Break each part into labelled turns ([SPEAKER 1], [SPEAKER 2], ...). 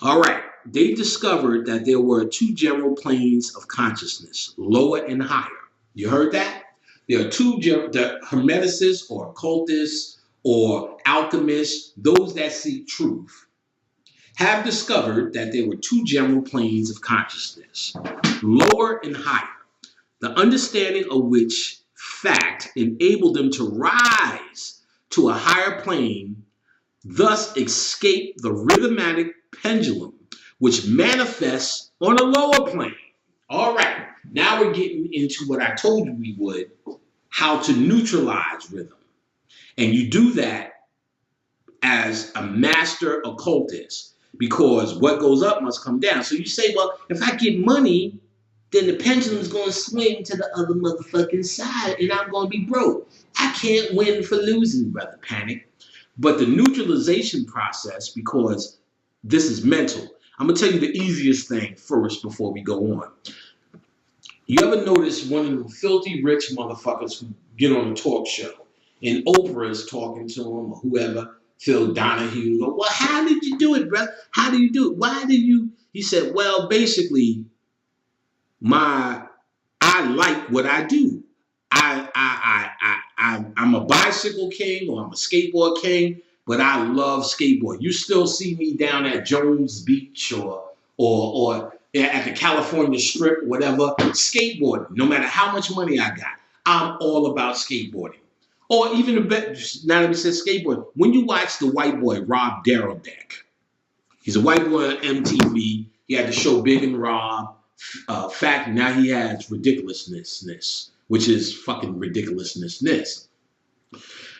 [SPEAKER 1] All right. They discovered that there were two general planes of consciousness, lower and higher. You heard that? There are the hermeticists or occultists or alchemists, those that seek truth, have discovered that there were two general planes of consciousness, lower and higher, the understanding of which fact enabled them to rise to a higher plane, thus escape the rhythmatic pendulum, which manifests on a lower plane. All right, now we're getting into what I told you we would, how to neutralize rhythm. And you do that as a master occultist because what goes up must come down. So you say, well, if I get money, then the pendulum's going to swing to the other motherfucking side and I'm going to be broke. I can't win for losing, brother Panic. But the neutralization process, because this is mental, I'm going to tell you the easiest thing first before we go on. You ever notice one of the filthy rich motherfuckers who get on a talk show and Oprah is talking to him or whoever, Phil Donahue, go, well, how did you do it, brother? How do you do it? Why did you? He said, well, basically, I like what I do. I'm a bicycle king or I'm a skateboard king, but I love skateboard. You still see me down at Jones Beach or at the California Strip, whatever, skateboarding. No matter how much money I got, I'm all about skateboarding. Or even a bit, now that we said skateboard, when you watch the white boy Rob Darrowdeck, he's a white boy on MTV. He had the show Big and Rob. Fact, now he has ridiculousness, which is fucking ridiculousness.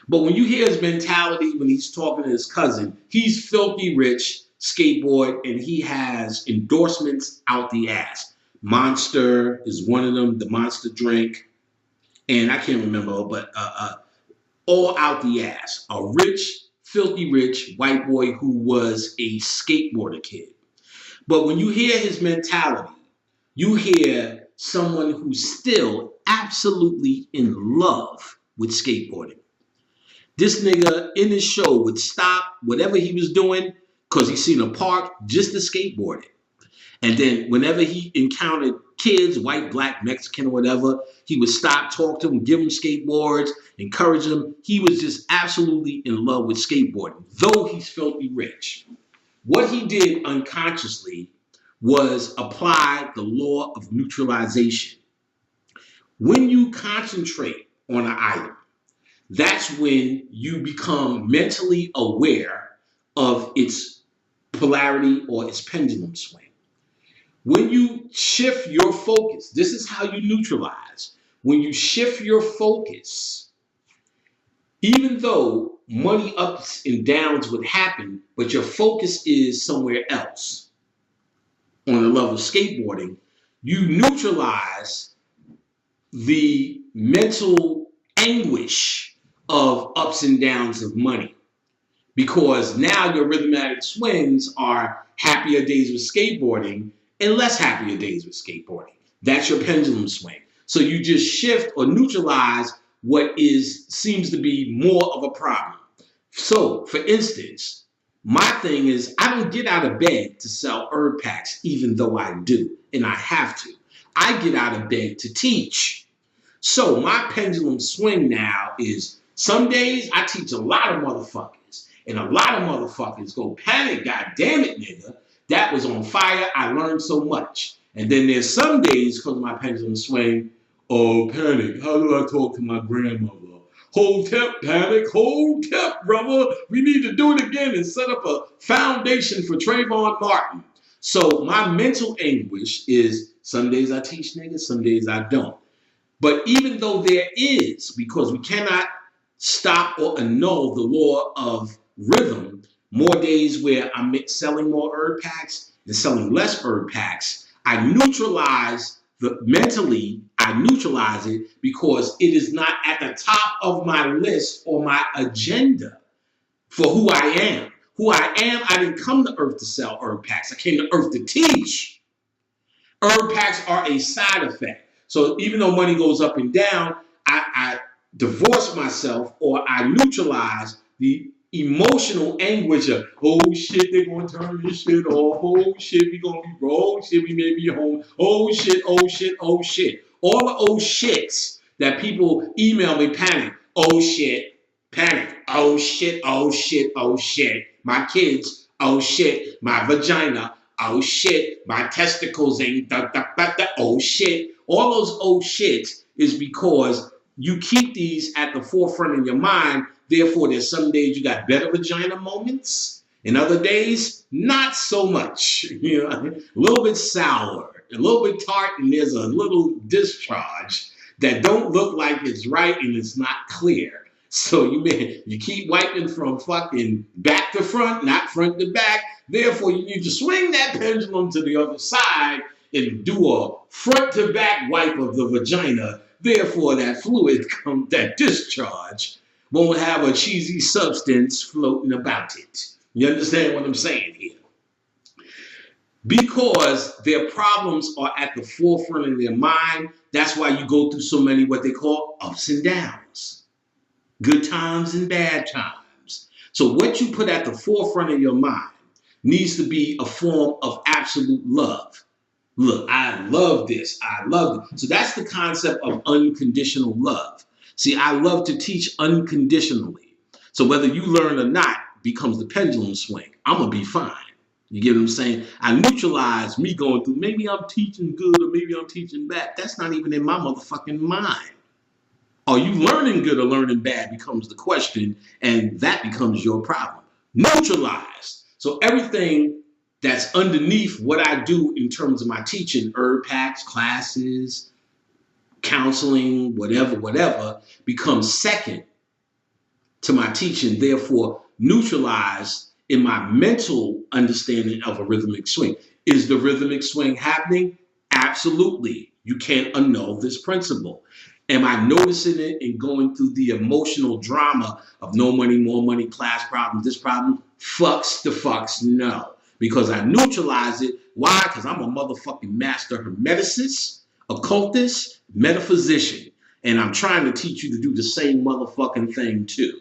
[SPEAKER 1] But when you hear his mentality when he's talking to his cousin, he's filthy rich, skateboard, and he has endorsements out the ass. Monster is one of them, the Monster drink, and I can't remember, but all out the ass. A rich, filthy rich white boy who was a skateboarder kid. But when you hear his mentality, you hear someone who's still absolutely in love with skateboarding. This nigga in his show would stop whatever he was doing because he seen a park just to skateboard it. And then whenever he encountered kids, white, black, Mexican, or whatever, he would stop, talk to them, give them skateboards, encourage them. He was just absolutely in love with skateboarding, though he's filthy rich. What he did unconsciously was apply the law of neutralization. When you concentrate on an item, that's when you become mentally aware of its polarity or its pendulum swing. When you shift your focus, this is how you neutralize. When you shift your focus, even though money ups and downs would happen, but your focus is somewhere else on the level of skateboarding, you neutralize the mental anguish of ups and downs of money. Because now your rhythmatic swings are happier days with skateboarding and less happier days with skateboarding. That's your pendulum swing. So you just shift or neutralize what seems to be more of a problem. So, for instance, my thing is I don't get out of bed to sell herb packs, even though I do, and I have to. I get out of bed to teach. So my pendulum swing now is some days I teach a lot of motherfuckers, and a lot of motherfuckers go, Panic, god damn it, nigga. That was on fire. I learned so much. And then there's some days because of my pendulum swing, oh, Panic, how do I talk to my grandmother? Hold tip, Panic, hold tip, brother. We need to do it again and set up a foundation for Trayvon Martin. So my mental anguish is some days I teach niggas, some days I don't. But even though there is, because we cannot stop or annul the law of rhythm, more days where I'm selling more herb packs and selling less herb packs, I neutralize I neutralize it because it is not at the top of my list or my agenda for who I am. Who I am, I didn't come to Earth to sell herb packs. I came to Earth to teach. Herb packs are a side effect. So even though money goes up and down, I divorce myself or I neutralize the emotional anguish of, oh shit, they're gonna turn this shit off. Oh shit, we gonna be broke. Oh shit, we may be home. Oh shit, oh shit, oh shit. All the oh shits that people email me, panic. Oh shit, panic. Oh shit, oh shit, oh shit. My kids, oh shit, my vagina. Oh shit, my testicles ain't oh shit. All those oh shits is because you keep these at the forefront of your mind. Therefore, there's some days you got better vagina moments, and other days not so much. You know, a little bit sour, a little bit tart, and there's a little discharge that don't look like it's right and it's not clear. So you keep wiping from fucking back to front, not front to back. Therefore, you need to swing that pendulum to the other side and do a front to back wipe of the vagina. Therefore, that fluid, that discharge, won't have a cheesy substance floating about it. You understand what I'm saying here? Because their problems are at the forefront of their mind, that's why you go through so many what they call ups and downs, good times and bad times. So what you put at the forefront of your mind needs to be a form of absolute love. Look, I love this. I love it. So that's the concept of unconditional love. See, I love to teach unconditionally. So whether you learn or not becomes the pendulum swing. I'm going to be fine. You get what I'm saying? I neutralize me going through, maybe I'm teaching good or maybe I'm teaching bad. That's not even in my motherfucking mind. Are you learning good or learning bad becomes the question, and that becomes your problem. Neutralize. So everything that's underneath what I do in terms of my teaching, herb packs, classes, counseling, whatever, becomes second to my teaching. Therefore, neutralize in my mental understanding of a rhythmic swing. Is the rhythmic swing happening? Absolutely. You can't annul this principle. Am I noticing it and going through the emotional drama of no money, more money, class problems, this problem? Fucks, no. Because I neutralize it. Why? Because I'm a motherfucking master hermeticist, occultist, metaphysician. And I'm trying to teach you to do the same motherfucking thing too.